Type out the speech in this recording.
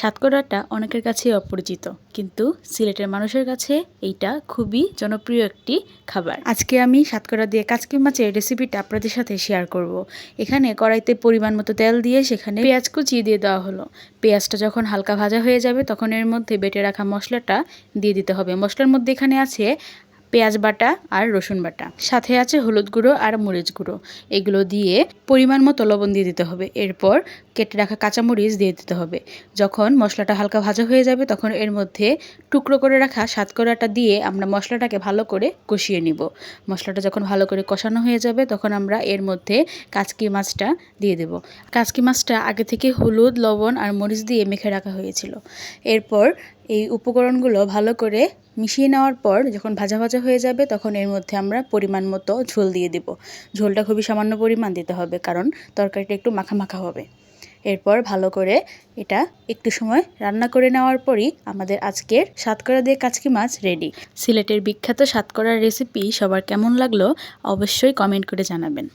সাতকরাটা অনেকের কাছেই অপরিচিত, কিন্তু সিলেটের মানুষের কাছে এইটা খুবই জনপ্রিয় একটি খাবার। আজকে আমি সাতকরা দিয়ে কাচকি মাছের রেসিপিটা আপনাদের সাথে শেয়ার করব। এখানে কড়াইতে পরিমাণ মতো তেল দিয়ে সেখানে পেঁয়াজ কুচি দিয়ে দেওয়া হলো। পেঁয়াজটা যখন হালকা ভাজা হয়ে যাবে তখন এর মধ্যে বেটে রাখা মশলাটা দিয়ে দিতে হবে। মশলার মধ্যে এখানে আছে পেঁয়াজ বাটা আর রসুন বাটা, সাথে আছে হলুদ গুঁড়ো আর মরিচ গুঁড়ো। এগুলো দিয়ে পরিমাণ মতো লবণ দিয়ে দিতে হবে। এরপর কেটে রাখা কাঁচামরিচ দিয়ে দিতে হবে। যখন মশলাটা হালকা ভাজা হয়ে যাবে তখন এর মধ্যে টুকরো করে রাখা সাতকরাটা দিয়ে আমরা মশলাটাকে ভালো করে কষিয়ে নিব। মশলাটা যখন ভালো করে কষানো হয়ে যাবে তখন আমরা এর মধ্যে কাচকি মাছটা দিয়ে দেব। কাচকি মাছটা আগে থেকে হলুদ, লবণ আর মরিচ দিয়ে মেখে রাখা হয়েছিল। এরপর এই উপকরণগুলো ভালো করে মিশিয়ে নেওয়ার পর যখন ভাজা ভাজা হয়ে যাবে তখন এর মধ্যে আমরা পরিমাণ মতো ঝোল দিয়ে দেব। ঝোলটা খুবই সামান্য পরিমাণ দিতে হবে, কারণ তরকারিটা একটু মাখা মাখা হবে। এরপর ভালো করে এটা একটু সময় রান্না করে নেওয়ার পরই আমাদের আজকের সাতকরা দিয়ে কাচকি মাছ রেডি। সিলেটের বিখ্যাত সাতকরার রেসিপি সবার কেমন লাগলো অবশ্যই কমেন্ট করে জানাবেন।